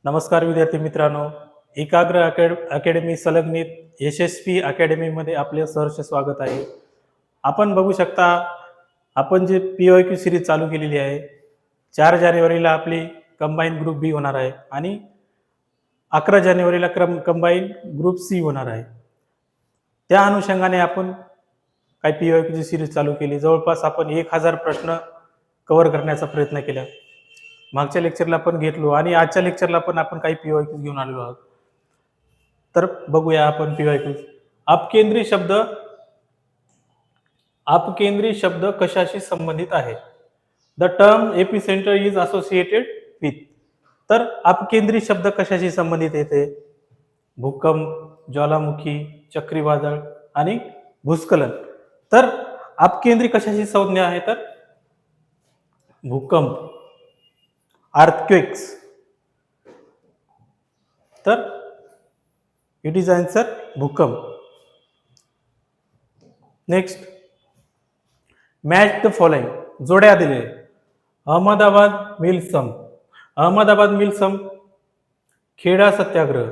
नमस्कार विद्यार्थी मित्रांनो, एकाग्र अकॅडमी संलग्नित यशस्वी अकॅडमीमध्ये आपले सहर्ष स्वागत आहे. आपण बघू शकता, आपण जे PYQ सिरीज चालू केलेली आहे. 4 जानेवारीला आपली कंबाईन ग्रुप बी होणार आहे आणि 11 जानेवारीला कंबाईन ग्रुप सी होणार आहे. त्या अनुषंगाने आपण काही PYQ ची सिरीज चालू केली. जवळपास आपण 1000 प्रश्न कव्हर करण्याचा प्रयत्न केला. मागच्या लेक्चरला पण घेतलो आणि आजच्या लेक्चरला पण आपण काही PYQ घेऊन आलेलो आहोत. तर बघूया आपण PYQ. अपकेंद्री शब्द कशाशी संबंधित आहे? The term epicentre is associated with. तर अपकेंद्री शब्द कशाशी संबंधित येते? भूकंप, ज्वालामुखी, चक्रीवादळ आणि भूस्खलन. तर अपकेंद्री कशाशी संज्ञा आहे? तर भूकंप, अर्थक्वेक्स. तर इट इज आन्सर भूकंप. Next, match the following. जोड्या दिले. अहमदाबाद मिल सम, खेडा सत्याग्रह,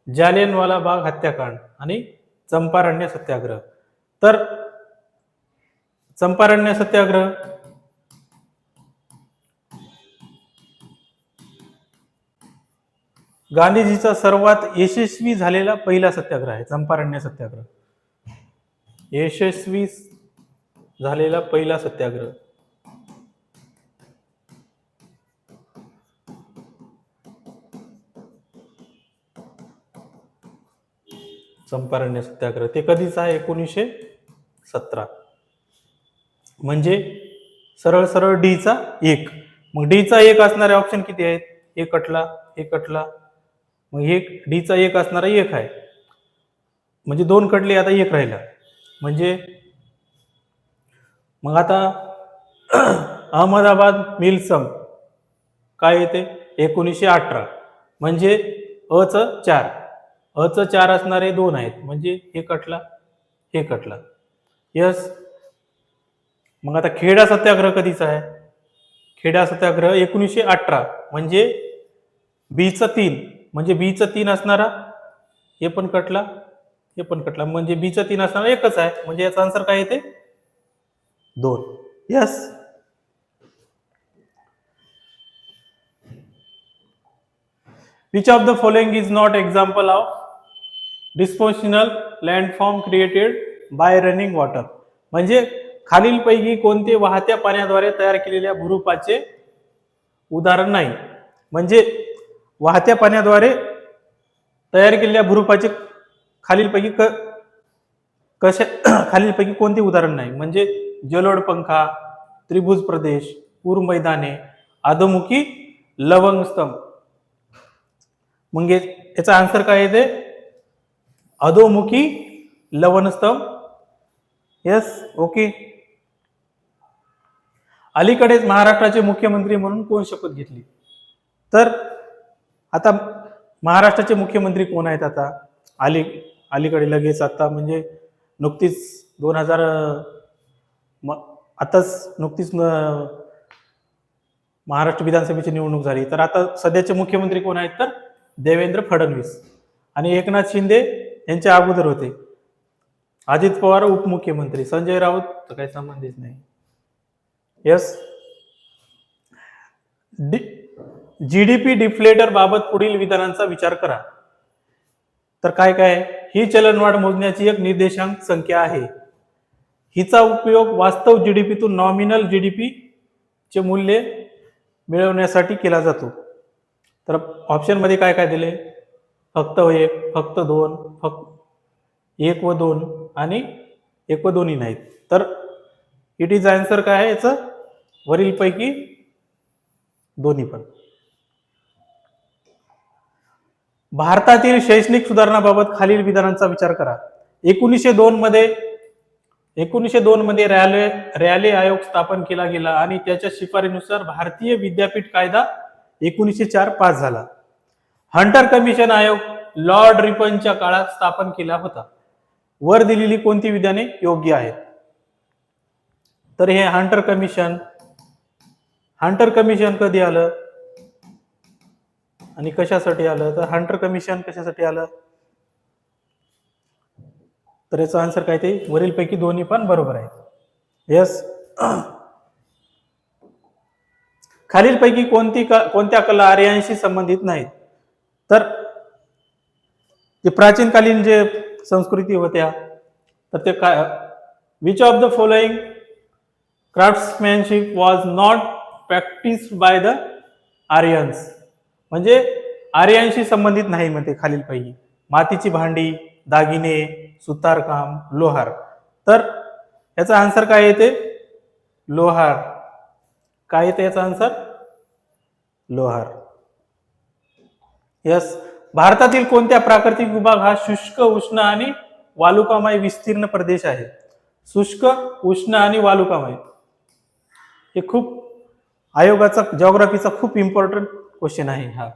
जालियनवाला बाग हत्याकांड आणि चंपारण्य सत्याग्रह. तर चंपारण्य सत्याग्रह गांधीजीचा सर्वात यशस्वी झालेला पहिला सत्याग्रह आहे. चंपारण्य सत्याग्रह यशस्वी झालेला पहिला सत्याग्रह. चंपारण्य सत्याग्रह ते कधीचा आहे? 1917. म्हणजे सरळ सरळ डीचा 1. मग डीचा 1 असणारे ऑप्शन किती आहेत? हे कटला. मग हे डीचा 1 असणारा 1 आहे. म्हणजे 2 कटले, आता 1 राहिला. म्हणजे मग आता अहमदाबाद मिलसम काय येते? 1918. म्हणजे अचं 4 असणारे 2 आहेत. म्हणजे हे कटला. यस. मग आता खेडा सत्याग्रह कधीचा आहे? खेडा सत्याग्रह 1918. म्हणजे बीचं 3. म्हणजे बीचं 3 असणारा हे पण कटला. म्हणजे बीचं 3 असणारा 1च आहे. म्हणजे याचा आन्सर काय येते? 2. Yes. Which of the following is not example of depositional landform created by running water. म्हणजे खालीलपैकी कोणते वाहत्या पाण्याद्वारे तयार केलेल्या भूरूपाचे उदाहरण नाही? म्हणजे वाहत्या पाण्याद्वारे तयार केलेल्या भूरूपाचे खालीलपैकी खालीलपैकी कोणते उदाहरण नाही? म्हणजे जलोढ पंखा, त्रिभुज प्रदेश, पूर मैदाने, अधोमुखी लवंग स्तंभ. मग याचा आन्सर काय येते? अधोमुखी लवण स्तंभ. यस. ओके. अलीकडेच महाराष्ट्राचे मुख्यमंत्री म्हणून कोण शपथ घेतली? तर आता महाराष्ट्राचे मुख्यमंत्री कोण आहेत? आता अलीकडे लगेच आता म्हणजे नुकतीच 2000 आताच नुकतीच महाराष्ट्र विधानसभेची निवडणूक झाली. तर आता सध्याचे मुख्यमंत्री कोण आहेत? तर देवेंद्र फडणवीस. आणि एकनाथ शिंदे यांच्या अगोदर होते अजित पवार उपमुख्यमंत्री. संजय राऊत तर काही संबंधित नाही. यस. जीडीपी डिफ्लेटर बाबत पुढील विधानांचा विचार करा. तर काय ही चलनवाढ मोजण्याची एक निर्देशांक संख्या आहे. हिचा उपयोग वास्तव जीडीपीतून नॉमिनल जीडीपी चे मूल्य मिळवण्यासाठी केला जातो. तर ऑप्शन मध्ये काय दिले? फक्त 1, फक्त 2, फक्त 1 व 2 आणि 1 व 2 नाहीत. तर इट इज आन्सर काय आहे याचं? वरील पैकी दोन्ही पण. भारतातील शैक्षणिक सुधारणाबाबत खालील विधानांचा विचार करा. 1902 मध्ये रॅले आयोग स्थापन केला गेला आणि त्याच्या शिफारशीनुसार भारतीय विद्यापीठ कायदा 1904 पास झाला. हंटर कमिशन आयोग लॉर्ड रिपनच्या काळात स्थापन केला होता. वर दिलेली कोणती विधाने योग्य आहेत? तर हे हंटर कमिशन कधी आलं? आणि कशासाठी आलं, तर हंटर कमिशन कशासाठी आलं, तर याचा आन्सर काय ते वरीलपैकी दोन्ही पण बरोबर आहे. यस. खालीलपैकी कोणत्या कला आर्यांशी संबंधित नाहीत, तर जे प्राचीनकालीन जे संस्कृती होत्या तर ते काय, which of the following craftsmanship was not practised by the Aryans, म्हणजे आर्यांशी संबंधित नाही म्हणते खालीलपैकी, मातीची भांडी, दागिने, सुतारकाम, लोहार. तर याचा आन्सर काय येते, लोहार. काय येते याचा आन्सर, लोहार. यस. भारतातील कोणत्या प्राकृतिक विभाग हा शुष्क, उष्ण आणि वालुकामय विस्तीर्ण प्रदेश आहे. शुष्क, उष्ण आणि वालुकामय हे खूप आयोगाचा जिओग्राफीचा खूप इम्पॉर्टंट क्वेश्चन आहे हा.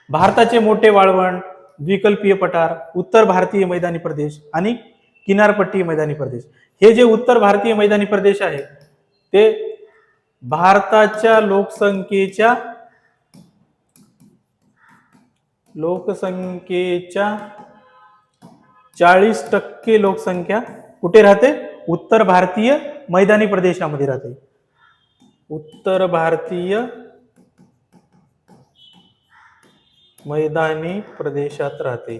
भारताचे मोठे वाळवंट, द्विकल्पीय पठार, उत्तर भारतीय मैदानी प्रदेश आणि किनारपट्टी मैदानी प्रदेश. हे जे उत्तर भारतीय मैदानी प्रदेश आहे ते भारताच्या लोकसंख्येच्या 40% लोकसंख्या कुठे राहते, उत्तर भारतीय मैदानी प्रदेशामध्ये राहते. उत्तर भारतीय मैदानी प्रदेशात राहते.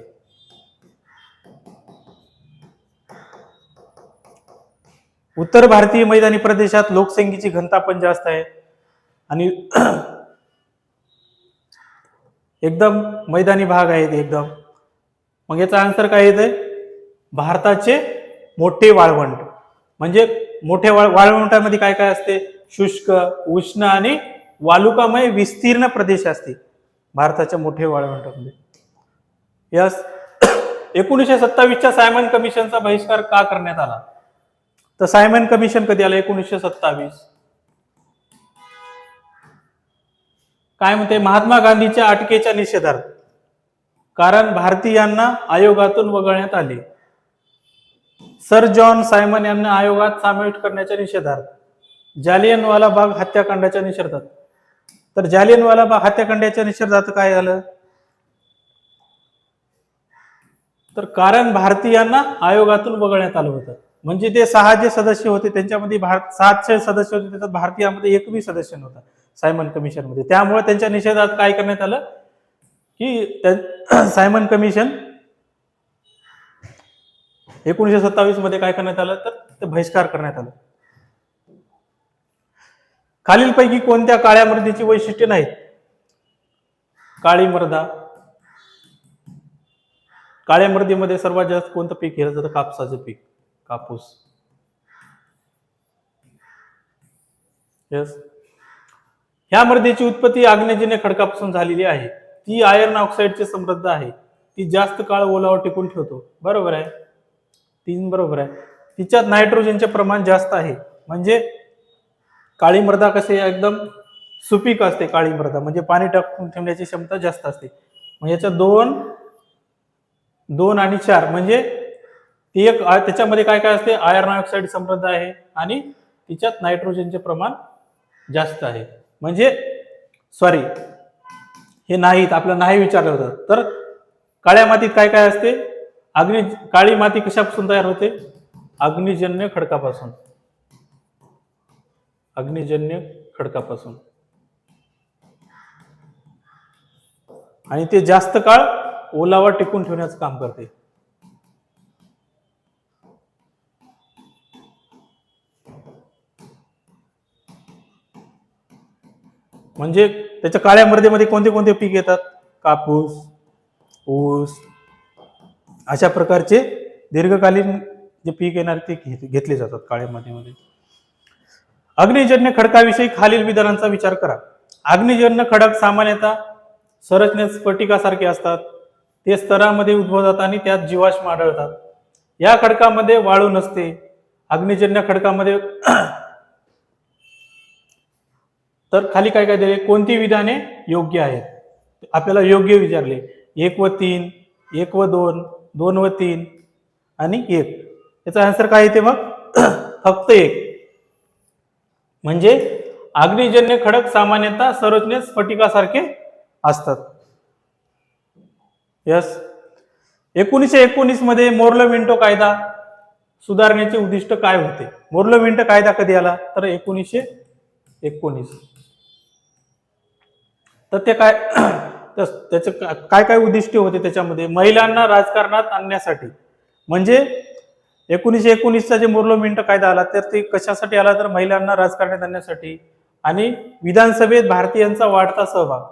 उत्तर भारतीय मैदानी प्रदेशात लोकसंख्येची घनता पण जास्त आहे आणि एकदम मैदानी भाग आहेत एकदम. मग याचा आन्सर काय येते, भारताचे मोठे वाळवंट. म्हणजे मोठ्या वाळवंटामध्ये काय काय असते, शुष्क, उष्ण आणि वालुकामय विस्तीर्ण प्रदेश असते भारताच्या मोठे वाळवंटामध्ये. यस. 1927च्या सायमन कमिशनचा बहिष्कार का करण्यात आला, तर सायमन कमिशन कधी आलं, 1927. काय म्हणते, महात्मा गांधीच्या अटकेच्या निषेधार्थ, कारण भारतीयांना आयोगातून वगळण्यात आले. सर जॉन सायमन यांना आयोगात समाविष्ट करण्याच्या निषेधार्थ, जालियनवाला बाग हत्याकांडाच्या निषेधार्थ. तर जालियनवाला बाग हत्याकांडाच्या निषेधार्थ काय झालं, तर कारण भारतीयांना आयोगातून वगळण्यात आलं होतं. म्हणजे ते 6 जे सदस्य होते त्यांच्यामध्ये 7 सदस्य होते, त्याच्यात भारतीयामध्ये एकही सदस्य नव्हता सायमन कमिशन मध्ये. त्यामुळे त्यांच्या निषेधात काय करण्यात आलं की सायमन कमिशन 1927 मध्ये काय करण्यात आलं, तर ते बहिष्कार करण्यात आलं. खालीलपैकी कोणत्या काळ्या मृदेची वैशिष्ट्ये नाहीत, काळी मृदा. काळ्या मृदेमध्ये सर्वात जास्त कोणतं पीक घेतलं जातं, कापसाचं पीक, कापूस. यस. ह्या मृदेची उत्पत्ती आग्नेयजन्य खडकापासून झालेली आहे. ती आयर्न ऑक्साईडचे समृद्ध आहे. ती जास्त काळ ओलावा टिकून ठेवतो. बरोबर आहे, 3 बरोबर आहे. तिच्यात नायट्रोजनचे प्रमाण जास्त आहे. म्हणजे काळी मृदा कशी एकदम सुपीक असते, काळी मृदा म्हणजे पाणी टाकून ठेवण्याची क्षमता जास्त असते. म्हणजे याच्यात 2 आणि 4 म्हणजे ती एक, त्याच्यामध्ये काय काय असते, आयर्न ऑक्साईड समृद्ध आहे आणि तिच्यात नायट्रोजनचे प्रमाण जास्त आहे. म्हणजे सॉरी, हे नाहीत, आपलं नाही विचारलं होतं. तर काळ्या मातीत काय काय असते, काळी माती कशापासून तयार होते, अग्निजन्य खडकापासून. अग्निजन्य खडकापासून. आणि ते जास्त काळ ओलावा टिकून ठेवण्याचं काम करते. म्हणजे त्याच्या काळ्या मृदेमध्ये कोणते कोणते पीक येतात, कापूस, ऊस, अशा प्रकारचे दीर्घकालीन जे पीक येणार ते घेतले जातात काळ्या मातीमध्ये. अग्निजन्य खडकाविषयी खालील विधानांचा विचार करा. अग्निजन्य खडक सामान्यतः संरचनेत स्फटिकासारखे असतात. ते स्तरामध्ये उद्भवतात आणि त्यात जीवाश्म आढळतात. या खडकामध्ये वाळू नसते. अग्निजन्य खडकामध्ये तर खाली काय काय दिले, कोणती विधाने योग्य आहेत, आपल्याला योग्य विचारले. 1 व 3, 1 व 2, 2 व 3 आणि 1. याचा आन्सर काय येते मग फक्त 1. म्हणजे अग्निजन्य खडक सामान्यतः संरचनेत स्फटिकासारखे असतात. यस. 1919 मध्ये मोर्लो मिंटो कायदा सुधारण्याचे उद्दिष्ट काय होते? मोर्लो मिंटो कायदा कधी आला? तर 1919. तर ते काय त्याचे काय काय उद्दिष्ट होते त्याच्यामध्ये? महिलांना राजकारणात आणण्यासाठी. म्हणजे 1919चा जे मोर्लो मिंटो कायदा आला तर ते कशासाठी आला? तर महिलांना राजकारणात आणण्यासाठी. आणि विधानसभेत भारतीयांचा वाढता सहभाग,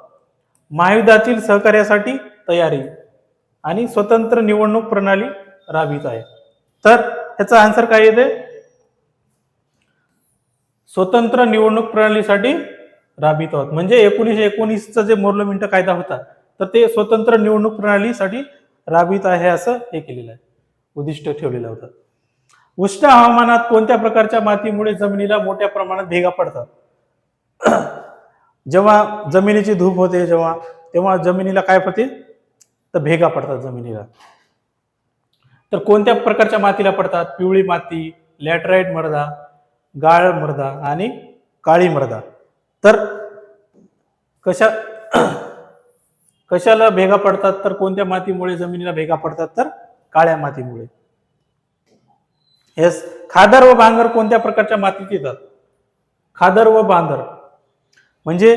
महायुद्धातील सहकार्यासाठी तयारी आणि स्वतंत्र निवडणूक प्रणाली राबवित आहे. तर ह्याचा आन्सर काय येते? स्वतंत्र निवडणूक प्रणालीसाठी राबवित आहोत. म्हणजे 1919चा जे मोर्लो मिंटो कायदा होता तर ते स्वतंत्र निवडणूक प्रणालीसाठी राबवित आहे असं हे केलेलं आहे, उद्दिष्ट ठेवलेलं होतं. उष्ण हवामानात कोणत्या प्रकारच्या मातीमुळे जमिनीला मोठ्या प्रमाणात भेगा पडतात? जेव्हा जमिनीची धूप होते तेव्हा जमिनीला काय होते? तर भेगा पडतात जमिनीला. तर कोणत्या प्रकारच्या मातीला पडतात? पिवळी माती, लॅटराइट मृदा, गाळ मृदा आणि काळी मृदा. तर कशाला भेगा पडतात? तर कोणत्या मातीमुळे जमिनीला भेगा पडतात? तर काळ्या मातीमुळे. येस. खादर व बांगर कोणत्या प्रकारच्या मातीत येतात? खादर व बांगर म्हणजे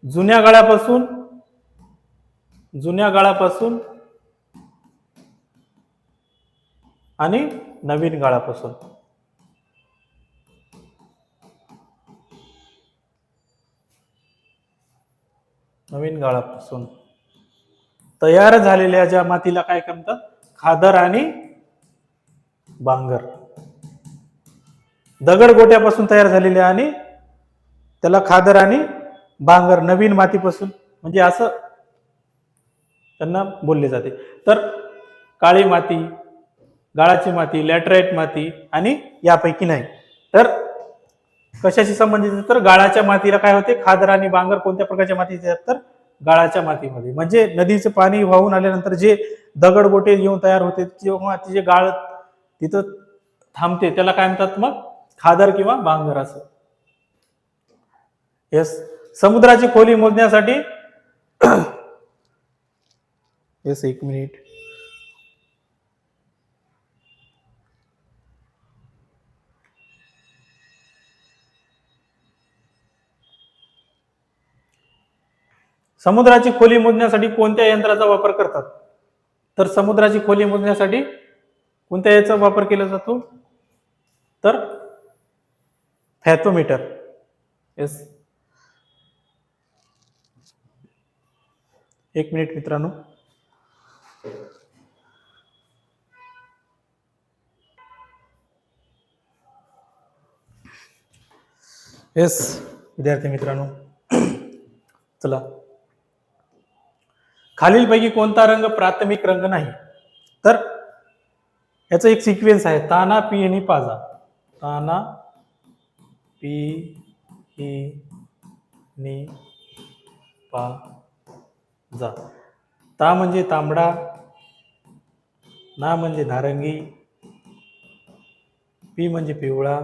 जुन्या गाळापासून आणि नवीन गाळापासून. तयार झालेल्या ज्या मातीला काय म्हणतात? खादर आणि बांगर. दगड गोट्यापासून तयार झालेल्या आणि त्याला खादर आणि बांगर, नवीन मातीपासून, म्हणजे असं त्यांना बोलले जाते. तर काळी माती, गाळाची माती, लॅटराइट माती आणि यापैकी नाही. तर कशाशी संबंधित? तर गाळाच्या मातीला काय होते? खादर आणि बांगर कोणत्या प्रकारच्या मातीत येतात? तर गाळाच्या मातीमध्ये. म्हणजे नदीचं पाणी वाहून आल्यानंतर जे दगड गोटे येऊन तयार होते किंवा जे गाळ तिथं थांबते त्याला काय म्हणतात? मग खादर किंवा बांगर असं. येस. समुद्राची खोली मोजण्यासाठी येस, एक मिनिट. समुद्राची खोली मोजण्यासाठी कोणत्या यंत्राचा वापर करतात? तर समुद्राची खोली मोजण्यासाठी कोणत्या याचा वापर केला जातो? तर फॅथोमीटर. येस. एक मिनिट मित्रांनो. येस विद्यार्थी मित्रांनो, चला. खालीलपैकी कोणता रंग प्राथमिक रंग नाही? तर याचा एक सिक्वेन्स आहे, ताना, पी आणि पाजा. ताना, पी, ही, नी, पा, जा. ता म्हणजे तांबडा, ना म्हणजे नारंगी, पी म्हणजे पिवळा,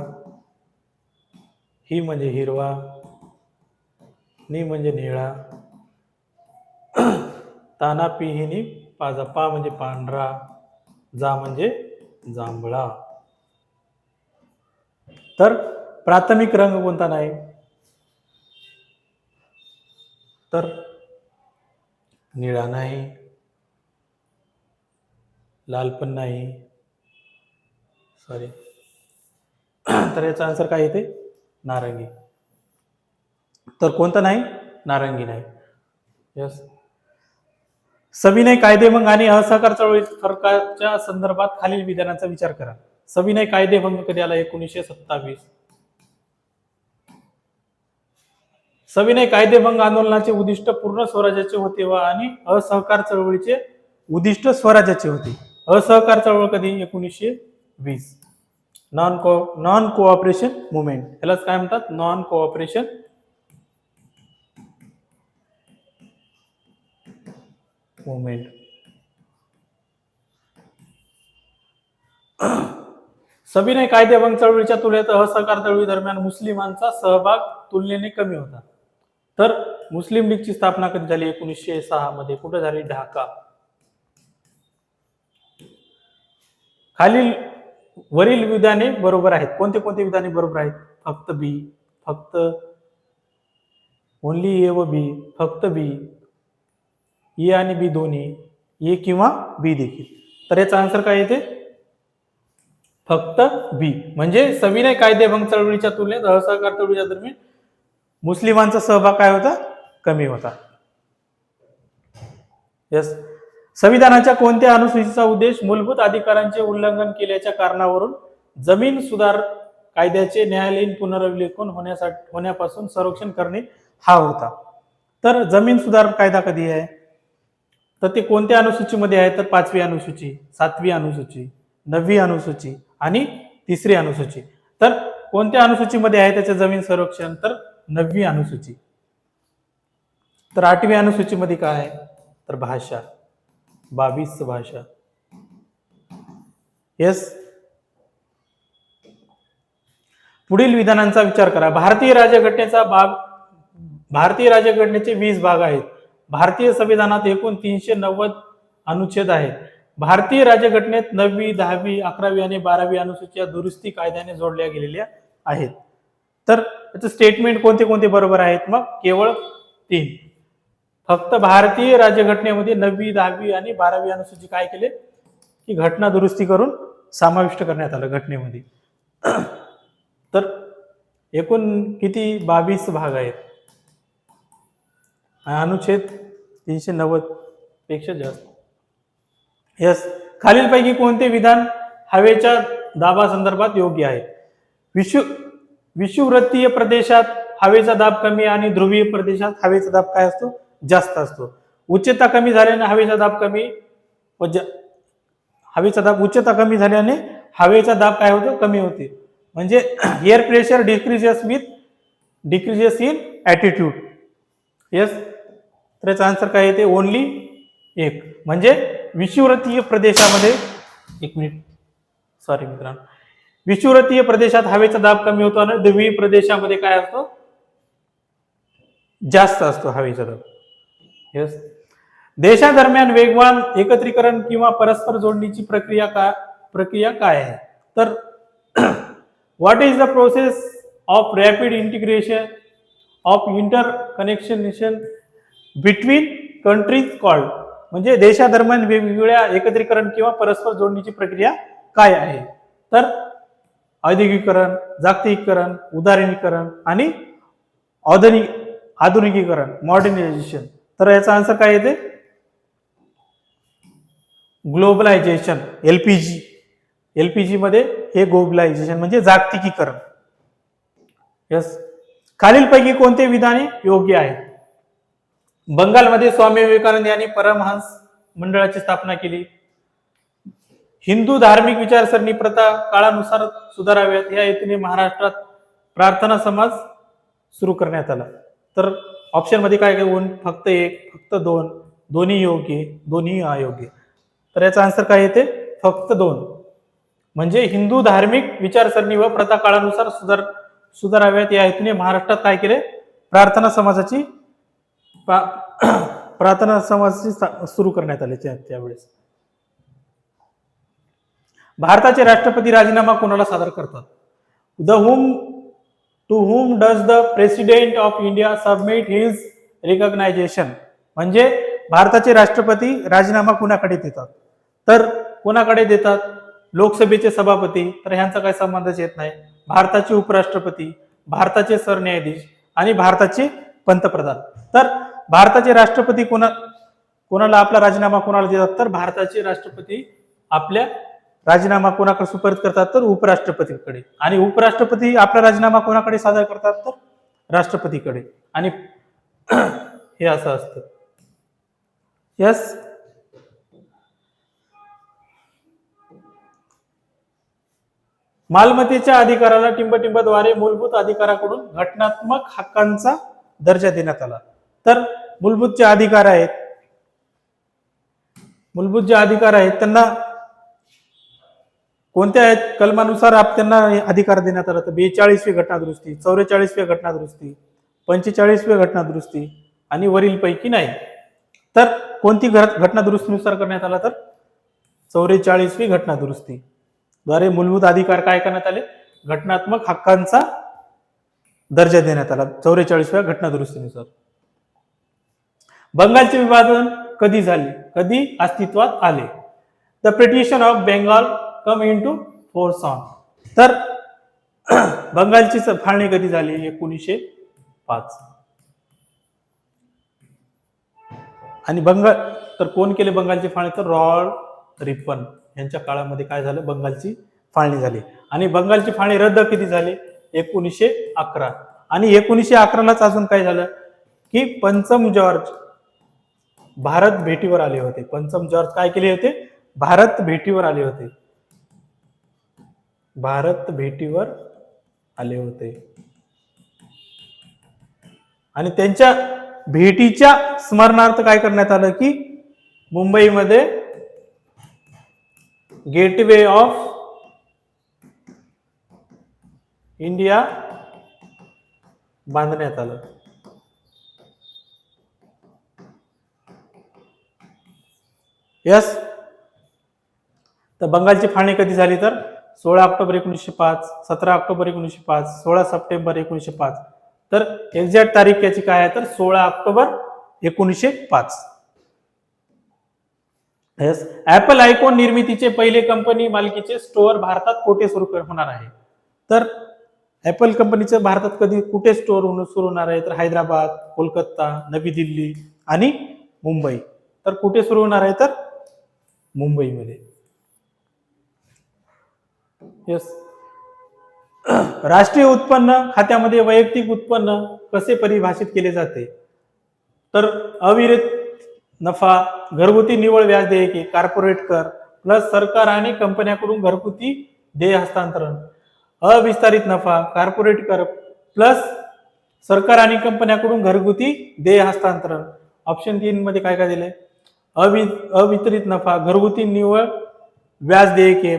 ही म्हणजे हिरवा, नी म्हणजे निळा, ताना, पी, ही, नी, पाजा. पा म्हणजे पांढरा, जा म्हणजे जांभळा. तर प्राथमिक रंग कोणता नाही? तर निळा नाही, लाल पण नाही, सॉरी. तर याचा आन्सर काय येते? नारंगी. तर कोणतं नाही? नारंगी नाही. यस. सविनय कायदेभंग आणि असहकार चळवळीत फरकाच्या संदर्भात खालील विधानाचा विचार करा. सविनय कायदेभंग कधी आला? 1927. सविनय कायदेभंग आंदोलनाचे उद्दिष्ट पूर्ण स्वराज्याचे होते व आणि असहकार चळवळीचे उद्दिष्ट स्वराज्याचे होते. असहकार चळवळ कधी? 1920. नॉन कोऑपरेशन मुवमेंट, यालाच काय म्हणतात? Non cooperation movement. सविनय कायदेभंग चळवळीच्या तुलनेत असहकार चळवळी दरम्यान मुस्लिमांचा सहभाग तुलनेने कमी होता. तर मुस्लिम लीगची स्थापना कधी झाली? 1906 मध्ये. कुठे झाली? ढाका. खालील वरील विधाने बरोबर आहेत. कोणते कोणते विधाने बरोबर आहेत? फक्त बी, फक्त ओनली ए व बी, फक्त बी, ए आणि बी दोन्ही, ए किंवा बी देखील. तर याचा आन्सर काय येते? फक्त बी. म्हणजे सविनय कायदेभंग चळवळीच्या तुलनेत असहकार चळवळीच्या दरम्यान मुस्लिमांचा सहभाग काय होता? कमी होता. यस. संविधानाच्या कोणत्या अनुसूचीचा उद्देश मूलभूत अधिकारांचे उल्लंघन केल्याच्या कारणावरून जमीन सुधार कायद्याचे न्यायालयीन पुनर्विलोकन होण्यापासून संरक्षण करणे हा होता. तर जमीन सुधार कायदा कधी आहे? तर ते कोणत्या अनुसूचीमध्ये आहे? तर 5वी अनुसूची, 7वी अनुसूची, 9वी अनुसूची आणि 3री अनुसूची. तर कोणत्या अनुसूचीमध्ये आहे त्याचे जमीन संरक्षण? तर 9वी अनुसूची. तर 8वी अनुसूचीमध्ये काय आहे? तर भाषा, 22 भाषा. यस. पुढील विधानांचा विचार करा. भारतीय राज्यघटनेचे 20 भाग आहेत. भारतीय संविधानात एकूण 390 अनुच्छेद आहेत. भारतीय राज्यघटनेत 9वी, 10वी, 11वी आणि 12वी अनुसूच्या दुरुस्ती कायद्याने जोडल्या गेलेल्या आहेत. तर याचं स्टेटमेंट कोणते कोणते बरोबर आहेत? मग केवळ 3. फक्त भारतीय राज्यघटनेमध्ये 9वी, 10वी आणि 12वी अनुसूची काय केले की घटना दुरुस्ती करून समाविष्ट करण्यात आलं घटनेमध्ये. तर एकूण किती? 22 भाग आहेत. अनुच्छेद 390 पेक्षा जास्त. यस. खालीलपैकी कोणते विधान हवेच्या दाबासंदर्भात योग्य आहे? विषुववृत्तीय प्रदेशात हवेचा दाब कमी आणि ध्रुवीय प्रदेशात हवेचा दाब काय असतो? जास्त असतो. उच्चता कमी झाल्याने हवेचा दाब कमी व उच्चता कमी झाल्याने हवेचा दाब काय होतो? कमी होते. म्हणजे air pressure decreases in attitude. Yes. तर याचा आन्सर काय येते? ओनली 1. म्हणजे विषुववृत्तीय प्रदेशामध्ये, एक मिनिट, सॉरी मित्रांनो, विषुववृत्तीय प्रदेशात हवेचा दाब कमी होतो आणि ध्रुवीय प्रदेशामध्ये काय असतो? जास्त असतो हवेचा दाब. यस. देशादरम्यान वेगवान एकत्रीकरण किंवा परस्पर जोडणीची प्रक्रिया काय आहे? तर what is the process of rapid integration of interconnection between countries called? म्हणजे देशादरम्यान वेगवेगळ्या एकत्रीकरण किंवा परस्पर जोडणीची प्रक्रिया काय आहे? तर औद्योगिकीकरण, जागतिकीकरण, उदारीकरण आणि आधुनिकीकरण, मॉडर्नायझेशन. तर याचा आन्सर काय येते? ग्लोबलायझेशन. एलपीजी मध्ये हे ग्लोबलायझेशन म्हणजे जागतिकीकरण. यस. खालीलपैकी कोणते विधाने योग्य आहे? बंगालमध्ये स्वामी विवेकानंद यांनी परमहंस मंडळाची स्थापना केली. हिंदू धार्मिक विचारसरणी प्रथा काळानुसार सुधाराव्यात या हेतूने महाराष्ट्रात प्रार्थना समाज सुरू करण्यात आला. तर ऑप्शन मध्ये काय? फक्त 1, फक्त 2, दोन्ही योग्य, दोन्ही अयोग्य. तर याचा आन्सर काय येते? फक्त 2. म्हणजे हिंदू धार्मिक विचारसरणी व प्रथा काळानुसार सुधाराव्यात या हेतूने महाराष्ट्रात काय केले? प्रार्थना समाजाची सुरू करण्यात आले त्यावेळेस. भारताचे राष्ट्रपती राजीनामा कोणाला सादर करतात? To whom does the president of India submit his recognition? म्हणजे भारताचे राष्ट्रपती राजीनामा कुणाकडे देतात? तर कोणाकडे देतात? लोकसभेचे सभापती, तर ह्यांचा काही संबंधच येत नाही. भारताचे उपराष्ट्रपती, भारताचे सरन्यायाधीश आणि भारताचे पंतप्रधान. तर भारताचे राष्ट्रपती कोणाला आपला राजीनामा कोणाला देतात? तर भारताचे राष्ट्रपती आपल्या राजीनामा कोणाकडे सुपूर्द करतात? तर उपराष्ट्रपतीकडे. आणि उपराष्ट्रपती आपला राजीनामा कोणाकडे सादर करतात? तर राष्ट्रपतीकडे. आणि हे असं असतं. यस. मालमत्तेच्या अधिकाराला टिंबटिंबद्वारे मूलभूत अधिकाराकडून घटनात्मक हक्कांचा दर्जा देण्यात आला. तर मूलभूत जे अधिकार आहेत त्यांना कोणत्या आहेत? कलमानुसार त्यांना अधिकार देण्यात आला. तर 42वी घटनादुरुस्ती, 44वी घटनादुरुस्ती, 45वी घटनादुरुस्ती आणि वरील पैकी नाही. तर कोणती घटनादुरुस्तीनुसार करण्यात आला? तर 44वी घटनादुरुस्ती. द्वारे मूलभूत अधिकार काय करण्यात आले, घटनात्मक हक्कांचा दर्जा देण्यात आला 44व्या घटना दुरुस्तीनुसार. बंगालचे विभाजन कधी झाले, कधी अस्तित्वात आले? The partition of Bengal come into force on. तर बंगालची फाळणी कधी झाली, 1905. आणि बंगाल तर कोण केले बंगालची फाळणी, तर रॉड रिपन यांच्या काळामध्ये काय झालं, बंगालची फाळणी झाली. आणि बंगालची फाळणी रद्द किती झाली, 1911. आणि 1911लाच अजून काय झालं की पंचम जॉर्ज भारत भेटीवर आले होते. पंचम जॉर्ज काय केले होते, भारत भेटीवर आले होते. भारत भेटीवर आले होते. आणि त्यांच्या भेटीच्या स्मरणार्थ काय करण्यात आलं की मुंबईमध्ये गेटवे ऑफ इंडिया बांधण्यात आलं. यस. तर बंगालची फाळणी कधी झाली, तर 16 ऑक्टोबर 1905, 17 ऑक्टोबर 1905, 16 सप्टेंबर 1905. तर एक्झॅक्ट तारीख याची काय आहे, तर 16 ऑक्टोबर 1905. यस. ऍपल आयफोन निर्मितीचे पहिले कंपनी मालकीचे स्टोअर भारतात कुठे सुरू होणार आहे? तर ऍपल कंपनीचं भारतात कधी कुठे स्टोअर सुरू होणार आहे, तर हैदराबाद, कोलकाता, नवी दिल्ली आणि मुंबई. तर कुठे सुरू होणार आहे, तर मुंबईमध्ये. यस. राष्ट्रीय उत्पन्न खात्यामध्ये वैयक्तिक उत्पन्न कसे परिभाषित केले जाते? तर अविरत नफा, घरगुती निव्वळ व्याज देयके, कॉर्पोरेट कर प्लस सरकार आणि कंपन्यांकडून घरगुती देय हस्तांतरण, अविस्तारित नफा, कॉर्पोरेट कर प्लस सरकार आणि कंपन्यांकडून घरगुती देय हस्तांतरण. ऑप्शन 3 मध्ये काय काय दिले, अवितरित नफा, घरगुती निव्वळ व्याज देयके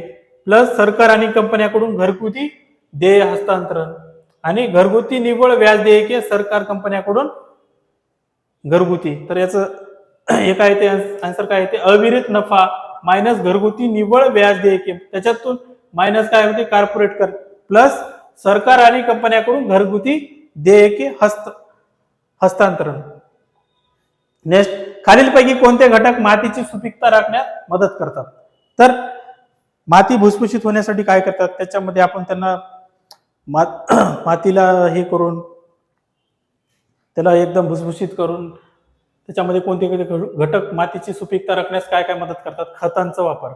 प्लस सरकार आणि कंपन्यांकडून घरगुती देय हस्तांतरण आणि घरगुती निव्वळ व्याज देयके सरकार कंपन्यांकडून घरगुती. तर याचं हे काय ते आन्सर काय येते, अविरत नफा मायनस घरगुती निव्वळ व्याज देयके, त्याच्यातून मायनस काय होते, कॉर्पोरेट कर प्लस सरकार आणि कंपन्यांकडून घरगुती देयके हस्तांतरण. नेक्स्ट, खालीलपैकी कोणते घटक मातीची सुपीकता राखण्यात मदत करतात? तर माती भुसभुशीत होण्यासाठी काय करतात, त्याच्यामध्ये आपण त्यांना मातीला हे करून त्याला एकदम भुसभुशीत करून त्याच्यामध्ये कोणते घटक मातीची सुपीकता राखण्यास काय काय मदत करतात? खतांचा वापर.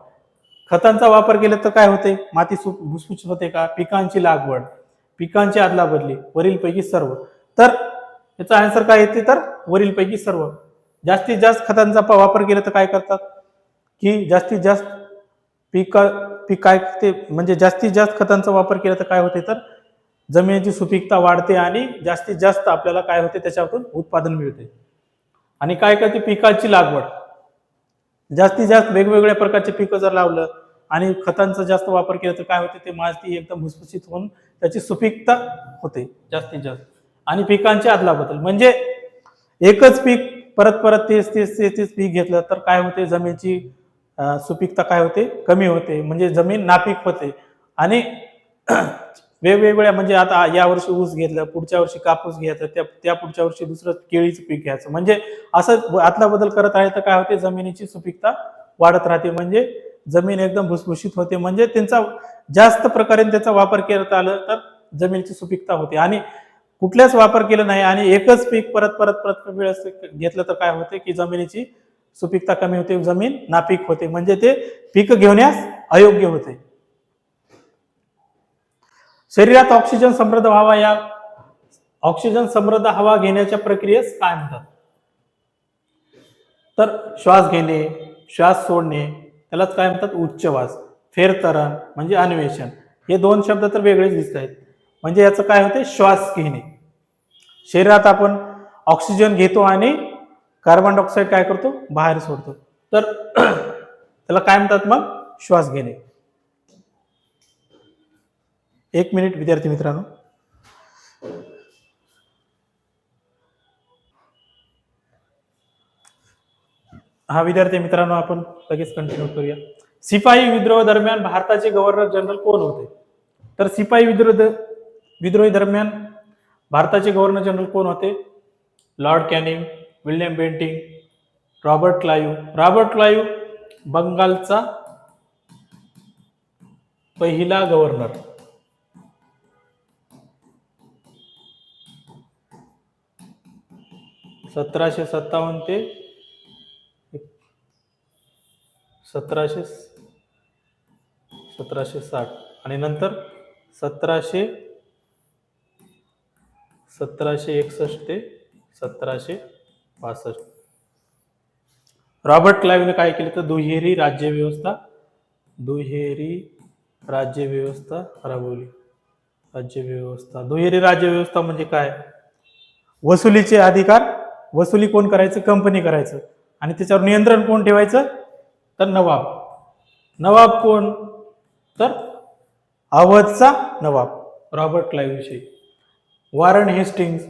खतांचा वापर केला तर काय होते, माती भुसभुशीत होते का? पिकांची लागवड, पिकांची अदलाबदली, वरीलपैकी सर्व. तर याचा आन्सर काय येते, तर वरीलपैकी सर्व. जास्तीत जास्त खतांचा वापर केला तर काय करतात की जास्तीत जास्त पीक काय ते म्हणजे जास्तीत जास्त खतांचा वापर केला तर काय होते, तर जमिनीची सुपीकता वाढते आणि जास्तीत जास्त आपल्याला काय होते, त्याच्यातून उत्पादन मिळते. आणि काय करते, पिकाची लागवड. जास्तीत जास्त वेगवेगळ्या प्रकारचे पिकं जर लावलं आणि खतांचा जास्त वापर केला तर काय होते, ते माती एकदम भुसभुशीत होऊन त्याची सुपीकता होते जास्तीत जास्त. आणि पिकांची अदलाबदल म्हणजे एकच पीक परत परत तेच पीक घेतलं तर काय होते, जमिनीची सुपीकता काय होते, कमी होते, म्हणजे जमीन नापीक होते. आणि वेगवेगळ्या म्हणजे आता या वर्षी ऊस घेतलं, पुढच्या वर्षी कापूस घ्यायचं, त्या पुढच्या वर्षी दुसरं केळीचं पीक घ्यायचं, म्हणजे असं आतला बदल करत आहे तर काय होते, जमिनीची सुपीकता वाढत राहते, म्हणजे जमीन एकदम भुसभुशीत होते. म्हणजे त्यांचा जास्त प्रकारे त्याचा वापर करता आलं तर जमिनीची सुपीकता होते. आणि कुठल्याच वापर केला नाही आणि एकच पीक परत परत परत वेळेस घेतलं तर काय होते की जमिनीची सुपीकता कमी होते, जमीन नापीक होते, म्हणजे ते पीक घेण्यास अयोग्य होते. शरीरात ऑक्सिजन समृद्ध व्हावा, या ऑक्सिजन समृद्ध हवा घेण्याच्या प्रक्रियेस काय म्हणतात? तर श्वास घेणे, श्वास सोडणे, त्यालाच काय म्हणतात, उच्चवास. फेरतरण म्हणजे अन्वेषण. हे दोन शब्द तर वेगळेच दिसत आहेत. म्हणजे याचं काय होते, श्वास घेणे. शरीरात आपण ऑक्सिजन घेतो आणि कार्बन डायऑक्साईड काय करतो, बाहेर सोडतो. तर त्याला काय म्हणतात, मग श्वास घेणे. 1 मिनिट विद्यार्थी मित्रांनो. हा विद्यार्थी मित्रांनो, आपण लगेच कंटिन्यू करूया. सिपाही विद्रोह दरम्यान भारताचे गव्हर्नर जनरल कोण होते? तर सिपाही विद्रोही दरम्यान भारताचे गव्हर्नर जनरल कोण होते? Lord Canning, William Bentinck, Robert Clive. Robert Clive बंगालचा पहिला गव्हर्नर. सतराशे 1757 ते 1760 आणि नंतर 1761 ते 1762. रॉबर्ट क्लाइव्हने काय केलं तर दुहेरी राज्यव्यवस्था राबवली. दुहेरी राज्यव्यवस्था म्हणजे काय? वसुलीचे अधिकार, वसुली कोण करायचं? कंपनी करायचं. आणि त्याच्यावर नियंत्रण कोण ठेवायचं? तर नवाब. नवाब कोण? तर अवधचा नवाब. रॉबर्ट क्लाइव्ह विषयी. Warren Hastings.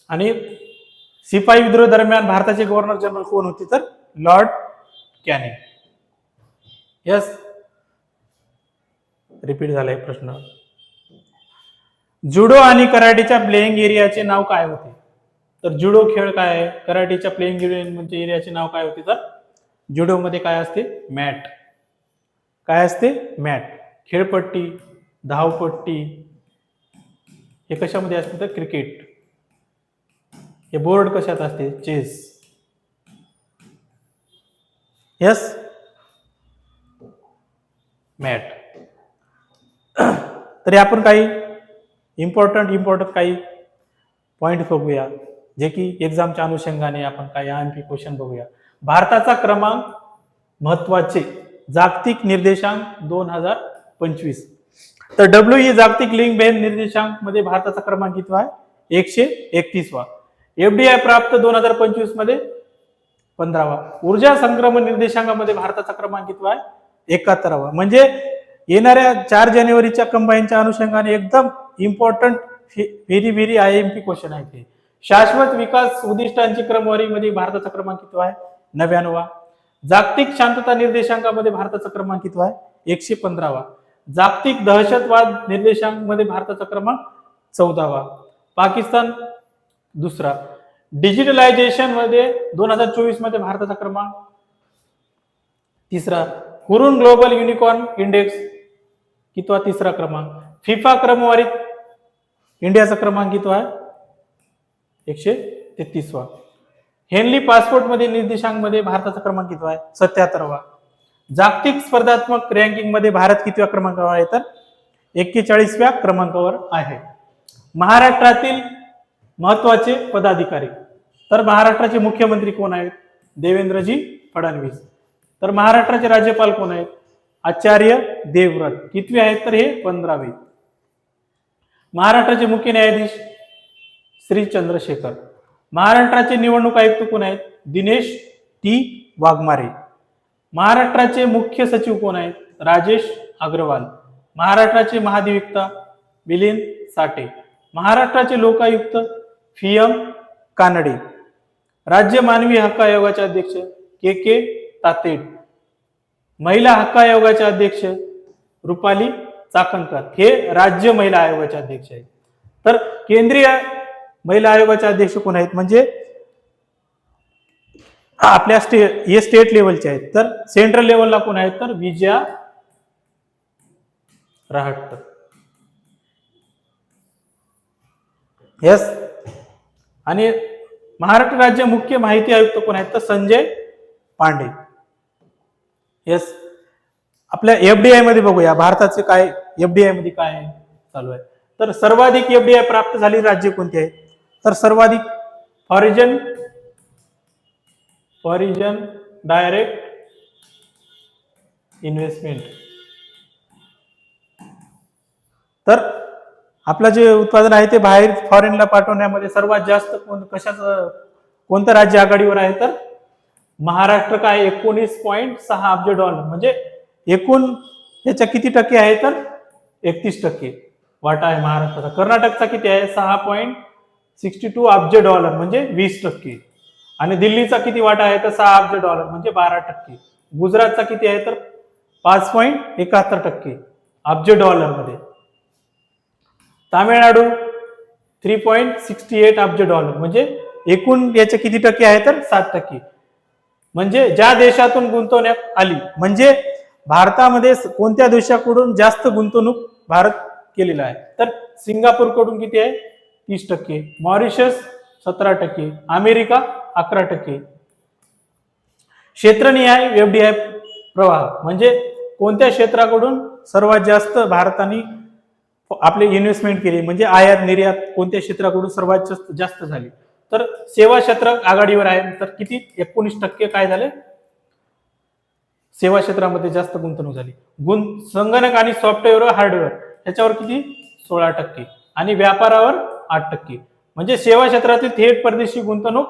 आणि सिपाही विद्रोह दरम्यान भारताचे गव्हर्नर जनरल कोण होते? तर लॉर्ड कॅनिंग. यस, रिपीट झालाय प्रश्न. जुडो आणि कराटेच्या प्लेइंग एरियाचे नाव काय होते? तर जुडो खेळ काय आहे? कराटेच्या प्लेइंग एरियाचे नाव काय होते? तर जुडो मध्ये काय असते? मॅट. काय असते? मॅट. खेळपट्टी, धावपट्टी हे कशामध्ये असते? तर क्रिकेट. हे बोर्ड कशात असते? चेस. Yes, mat. तरी आपण काही इम्पॉर्टंट काही पॉइंट बघूया, जे की एक्झामच्या अनुषंगाने आपण काही एमपी क्वेश्चन बघूया. भारताचा क्रमांक, महत्वाचे जागतिक निर्देशांक 2025. तर डब्ल्यू जागतिक लिंग भेद निर्देशांक मध्ये भारताचा क्रमांक किती आहे? 131वा. एफडीआय प्राप्त 2025 मध्ये 15वा. ऊर्जा संक्रमण निर्देशांकामध्ये भारताचा क्रमांक किती आहे? 71वा. म्हणजे येणाऱ्या 4 जानेवारीच्या कंबाईनच्या अनुषंगाने एकदम इम्पॉर्टंट व्हेरी आयएमपी क्वेश्चन आहे ते. शाश्वत विकास उद्दिष्टांची क्रमवारीमध्ये भारताचा क्रमांक किती आहे? 99वा. जागतिक शांतता निर्देशांकामध्ये भारताचा क्रमांक किती आहे? 115वा. जागतिक दहशतवाद निर्देशांक मध्ये भारताचा क्रमांक 14वा. पाकिस्तान दुसरा. डिजिटलायझेशन मध्ये 2024 मध्ये भारताचा क्रमांक 3रा. हुरून ग्लोबल युनिकॉर्न इंडेक्स कितवा? 3रा क्रमांक. फिफा क्रमवारीत इंडियाचा क्रमांक किती आहे? 133वा. हेनली पासपोर्ट मध्ये निर्देशांक मध्ये भारताचा क्रमांक किती आहे? 77वा. जागतिक स्पर्धात्मक रँकिंग मध्ये भारत कितव्या क्रमांकावर आहे? तर 41व्या क्रमांकावर आहे. महाराष्ट्रातील महत्वाचे पदाधिकारी. तर महाराष्ट्राचे मुख्यमंत्री कोण आहेत? देवेंद्रजी फडणवीस. तर महाराष्ट्राचे राज्यपाल कोण आहेत? आचार्य देवव्रत. कितवे आहेत? तर हे 15वे. महाराष्ट्राचे मुख्य न्यायाधीश श्री चंद्रशेखर. महाराष्ट्राचे निवडणूक आयुक्त कोण आहेत? दिनेश टी वाघमारे. महाराष्ट्राचे मुख्य सचिव कोण आहेत? राजेश अग्रवाल. महाराष्ट्राचे महाधिवक्ता मिलिंद साठे. महाराष्ट्राचे लोकायुक्त फीएम कानडे. राज्य मानवी हक्क आयोगाचे अध्यक्ष के तातेड. महिला हक्क आयोगाचे अध्यक्ष रुपाली चाकणकर. हे राज्य महिला आयोगाचे अध्यक्ष आहेत. तर केंद्रीय महिला आयोगाचे अध्यक्ष कोण आहेत? म्हणजे आपल्या स्टेट लेवलचे आहेत. तर सेंट्रल लेवलला कोण आहेत? तर विजया रहाटकर. यस. आणि महाराष्ट्र राज्य मुख्य माहिती आयुक्त कोण आहेत? तर संजय पांडे. यस. आपल्या एफडीआय मध्ये बघूया भारताचे काय एफडीआय मध्ये काय चालू आहे. तर सर्वाधिक एफडीआय प्राप्त झाली राज्य कोणती आहेत? तर सर्वाधिक फॉरेन डायरेक्ट इन्व्हेस्टमेंट. तर आपलं जे उत्पादन आहे ते बाहेर फॉरेनला पाठवण्यामध्ये सर्वात जास्त कोणतं राज्य आघाडीवर आहे? तर महाराष्ट्र. काय? 19.6 अब्ज डॉलर. म्हणजे एकूण याच्या किती टक्के आहे? तर 31% वाटा आहे महाराष्ट्राचा. कर्नाटकचा किती आहे? 6.62 अब्ज डॉलर म्हणजे 20%. आणि दिल्लीचा किती वाटा आहे? तर 6 अब्ज डॉलर म्हणजे 12%. गुजरातचा किती आहे? तर 5.71% अब्ज डॉलरमध्ये. तामिळनाडू 3.68 अब्ज डॉलर, म्हणजे एकूण याचे किती टक्के आहे तर 7%. म्हणजे ज्या देशातून गुंतवण्यात आली, म्हणजे भारतामध्ये कोणत्या देशाकडून जास्त गुंतवणूक भारत केलेला आहे तर सिंगापूरकडून किती आहे 30%, मॉरिशस 17%, अमेरिका 11%. क्षेत्रनिहाय एफडीआय प्रवाह, म्हणजे कोणत्या क्षेत्राकडून सर्वात जास्त भारताने आपले इन्व्हेस्टमेंट केली, म्हणजे आयात निर्यात कोणत्या क्षेत्राकडून सर्वात जास्त झाली तर सेवा क्षेत्र आघाडीवर आहे. तर किती 19% काय झाले सेवा क्षेत्रामध्ये जास्त गुंतवणूक झाली. संगणक आणि सॉफ्टवेअर हार्डवेअर त्याच्यावर किती 16% आणि व्यापारावर 8%. म्हणजे सेवा क्षेत्रातील थेट परदेशी गुंतवणूक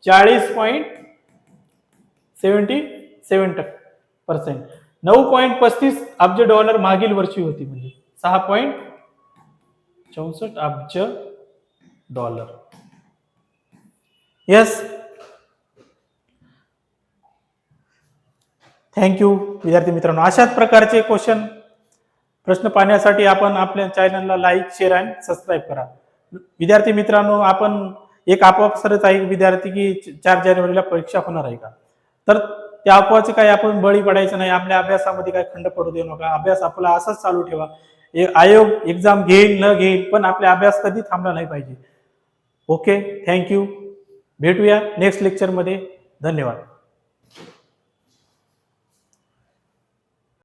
40.77%, 9.35 अब्ज डॉलर मागील वर्षी होती, म्हणजे 6.64 अब्ज डॉलर. यस, थँक्यू विद्यार्थी मित्रांनो. अशाच प्रकारचे प्रश्न पाहण्यासाठी आपण आपल्या चॅनलला लाईक, शेअर आणि सबस्क्राईब करा. विद्यार्थी मित्रांनो, आपण एक अफवा पसरत आहे विद्यार्थी की 4 जानेवारीला परीक्षा होणार आहे का, तर त्या अफवाचे काही आपण बळी पडायचं नाही. आपल्या अभ्यासामध्ये काही खंड पडू देऊ नका. अभ्यास आपला असाच चालू ठेवा. आयोग एक्झाम घेईल न घेईल, पण आपला अभ्यास कधी थांबला नाही पाहिजे. Okay, thank you. भेटूया नेक्स्ट लेक्चरमध्ये. धन्यवाद.